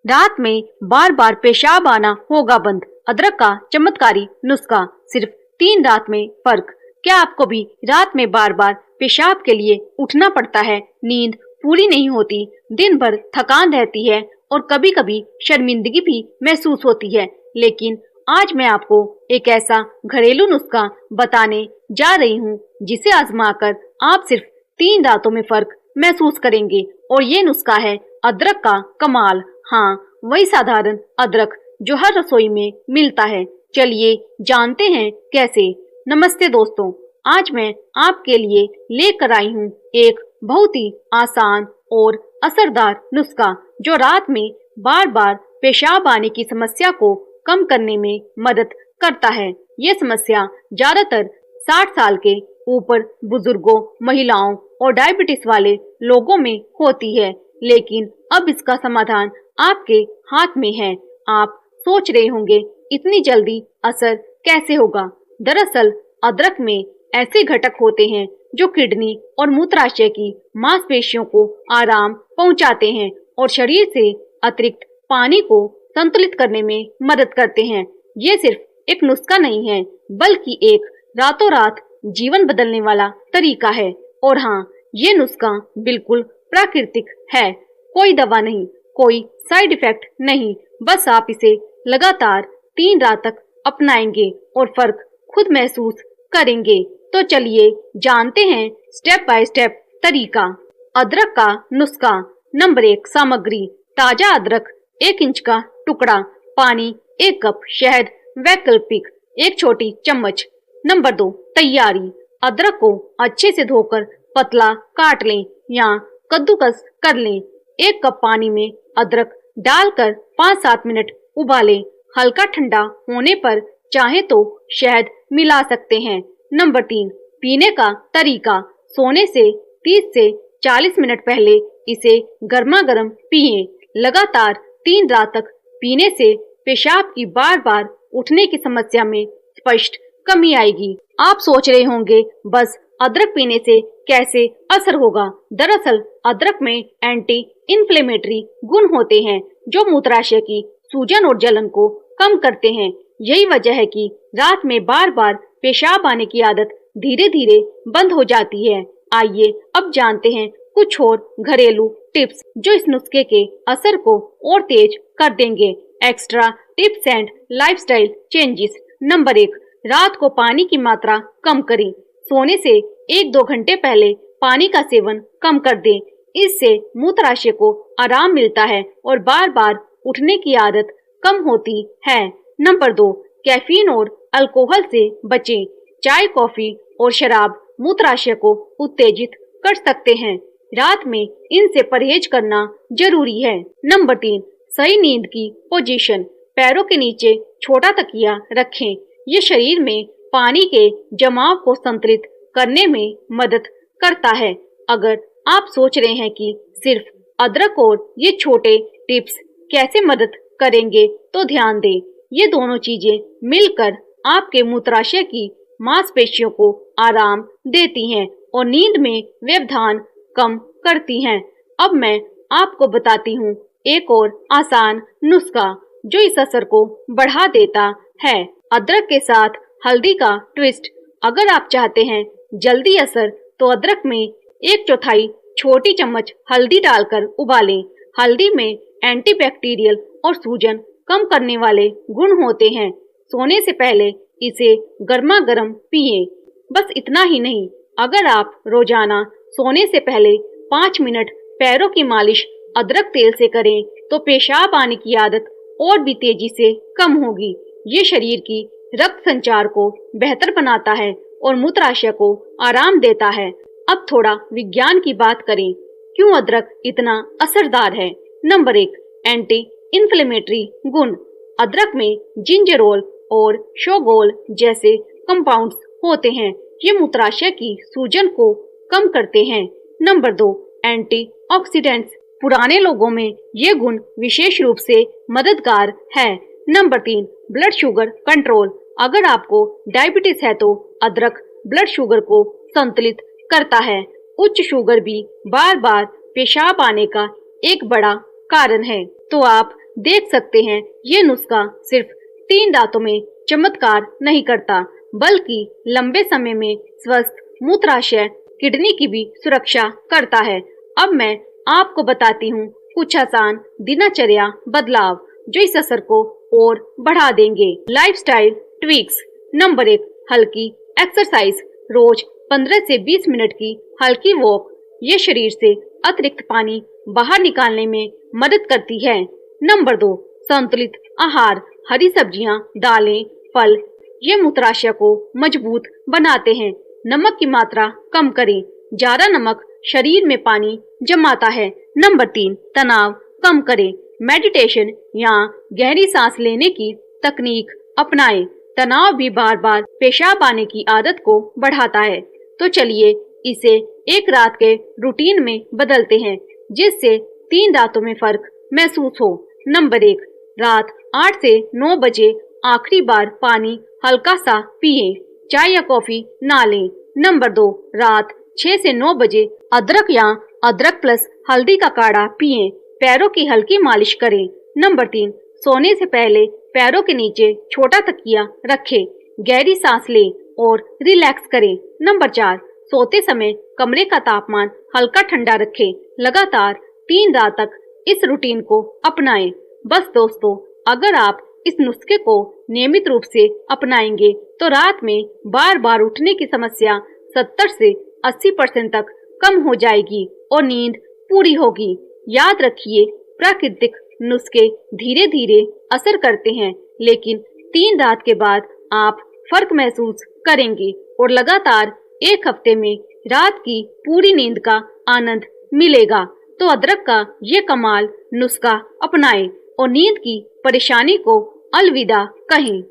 रात में बार बार पेशाब आना होगा बंद। अदरक का चमत्कारी नुस्खा, सिर्फ 3 रात में फर्क। क्या आपको भी रात में बार बार पेशाब के लिए उठना पड़ता है? नींद पूरी नहीं होती, दिन भर थकान रहती है और कभी कभी शर्मिंदगी भी महसूस होती है। लेकिन आज मैं आपको एक ऐसा घरेलू नुस्खा बताने जा रही हूँ जिसे आजमाकर आप सिर्फ 3 रातों में फर्क महसूस करेंगे। और ये नुस्खा है अदरक का कमाल। हाँ, वही साधारण अदरक जो हर रसोई में मिलता है। चलिए जानते हैं कैसे। नमस्ते दोस्तों, आज मैं आपके लिए लेकर आई हूँ एक बहुत ही आसान और असरदार नुस्खा जो रात में बार बार पेशाब आने की समस्या को कम करने में मदद करता है। ये समस्या ज्यादातर 60 साल के ऊपर बुजुर्गों, महिलाओं और डायबिटीज वाले लोगों में होती है। लेकिन अब इसका समाधान आपके हाथ में है। आप सोच रहे होंगे इतनी जल्दी असर कैसे होगा? दरअसल अदरक में ऐसे घटक होते हैं जो किडनी और मूत्राशय की मांसपेशियों को आराम पहुंचाते हैं और शरीर से अतिरिक्त पानी को संतुलित करने में मदद करते हैं। ये सिर्फ एक नुस्खा नहीं है, बल्कि एक रातों रात जीवन बदलने वाला तरीका है। और हाँ, ये नुस्खा बिल्कुल प्राकृतिक है, कोई दवा नहीं, कोई साइड इफेक्ट नहीं। बस आप इसे लगातार 3 रात तक अपनाएंगे और फर्क खुद महसूस करेंगे। तो चलिए जानते हैं स्टेप बाय स्टेप तरीका। अदरक का नुस्खा। नंबर 1, सामग्री। ताजा अदरक 1 इंच का टुकड़ा, पानी 1 कप, शहद वैकल्पिक 1 छोटी चम्मच। नंबर 2, तैयारी। अदरक को अच्छे से धोकर पतला काट लें या कद्दूकस कर लें। 1 कप पानी में अदरक डालकर 5-7 मिनट उबालें। हल्का ठंडा होने पर चाहे तो शहद मिला सकते हैं। नंबर 3, पीने का तरीका। सोने से 30 से 40 मिनट पहले इसे गर्मा गर्म पिएं। लगातार 3 रात तक पीने से पेशाब की बार बार उठने की समस्या में स्पष्ट कमी आएगी। आप सोच रहे होंगे बस अदरक पीने से कैसे असर होगा? दरअसल अदरक में एंटी इन्फ्लेमेटरी गुण होते हैं जो मूत्राशय की सूजन और जलन को कम करते हैं। यही वजह है कि रात में बार बार पेशाब आने की आदत धीरे धीरे बंद हो जाती है। आइए अब जानते हैं कुछ और घरेलू टिप्स जो इस नुस्खे के असर को और तेज कर देंगे। Extra tips and lifestyle changes. Number 1, रात को पानी की मात्रा कम करें। सोने से 1-2 घंटे पहले पानी का सेवन कम कर दें। इससे मूत्राशय को आराम मिलता है और बार बार उठने की आदत कम होती है। नंबर 2, कैफीन और अल्कोहल से बचें। चाय, कॉफी और शराब मूत्राशय को उत्तेजित कर सकते हैं। रात में इनसे परहेज करना जरूरी है। नंबर 3, सही नींद की पोजीशन। पैरों के नीचे छोटा तकिया रखें। ये शरीर में पानी के जमाव को संतुलित करने में मदद करता है। अगर आप सोच रहे हैं कि सिर्फ अदरक और ये छोटे टिप्स कैसे मदद करेंगे, तो ध्यान दें, ये दोनों चीजें मिलकर आपके मूत्राशय की मांसपेशियों को आराम देती हैं और नींद में व्यवधान कम करती हैं। अब मैं आपको बताती हूँ एक और आसान नुस्खा जो इस असर को बढ़ा देता है। अदरक के साथ हल्दी का ट्विस्ट। अगर आप चाहते हैं जल्दी असर, तो अदरक में 1/4 छोटी चम्मच हल्दी डालकर उबालें। हल्दी में एंटीबैक्टीरियल और सूजन कम करने वाले गुण होते हैं। सोने से पहले इसे गर्मा गर्म पिएं। बस इतना ही नहीं, अगर आप रोजाना सोने से पहले 5 मिनट पैरों की मालिश अदरक तेल से करें, तो पेशाब आने की आदत और भी तेजी से कम होगी। ये शरीर की रक्त संचार को बेहतर बनाता है और मूत्राशय को आराम देता है। अब थोड़ा विज्ञान की बात करें, क्यों अदरक इतना असरदार है? नंबर 1, एंटी इन्फ्लेमेटरी गुण। अदरक में जिंजरोल और शोगोल जैसे कंपाउंड्स होते हैं। ये मूत्राशय की सूजन को कम करते हैं। Number 2, antioxidants. पुराने लोगों में ये गुण विशेष रूप से मददगार है। Number 3, blood sugar control. अगर आपको डायबिटीज है तो अदरक ब्लड शुगर को संतुलित करता है। उच्च शुगर भी बार बार पेशाब आने का एक बड़ा कारण है। तो आप देख सकते हैं ये नुस्खा सिर्फ 3 दांतों में चमत्कार नहीं करता, बल्कि लंबे समय में स्वस्थ मूत्राशय, किडनी की भी सुरक्षा करता है। अब मैं आपको बताती हूँ कुछ आसान दिनचर्या बदलाव जो इस असर को और बढ़ा देंगे। Lifestyle twigs. नंबर 1, हल्की एक्सरसाइज। रोज 15 से 20 मिनट की हल्की वॉक ये शरीर से अतिरिक्त पानी बाहर निकालने में मदद करती है। नंबर 2, संतुलित आहार। हरी सब्जियां, दालें, फल ये मूत्राशय को मजबूत बनाते हैं। नमक की मात्रा कम करें, ज्यादा नमक शरीर में पानी जमाता है। नंबर 3, तनाव कम करें। मेडिटेशन या गहरी सांस लेने की तकनीक अपनाएं। तनाव भी बार बार पेशाब आने की आदत को बढ़ाता है। तो चलिए इसे एक रात के रूटीन में बदलते हैं, जिससे 3 रातों में फर्क महसूस हो। नंबर 1, रात 8 से 9 बजे आखिरी बार पानी हल्का सा पिए, चाय या कॉफी ना लें। नंबर 2, रात 6 से 9 बजे अदरक या अदरक प्लस हल्दी का काढ़ा पिए, पैरों की हल्की मालिश करें। नंबर 3, सोने से पहले पैरों के नीचे छोटा तकिया रखें, गहरी सांस लें और रिलैक्स करें। नंबर 4, सोते समय कमरे का तापमान हल्का ठंडा रखें। लगातार 3 रात तक इस रूटीन को अपनाएं। बस दोस्तों, अगर आप इस नुस्खे को नियमित रूप से अपनाएंगे तो रात में बार बार उठने की समस्या 70 से 80% तक कम हो जाएगी और नींद पूरी होगी। याद रखिए, प्राकृतिक नुस्खे धीरे धीरे असर करते हैं, लेकिन 3 रात के बाद आप फर्क महसूस करेंगे और लगातार 1 हफ्ते में रात की पूरी नींद का आनंद मिलेगा। तो अदरक का ये कमाल नुस्खा अपनाएं और नींद की परेशानी को अलविदा कहें।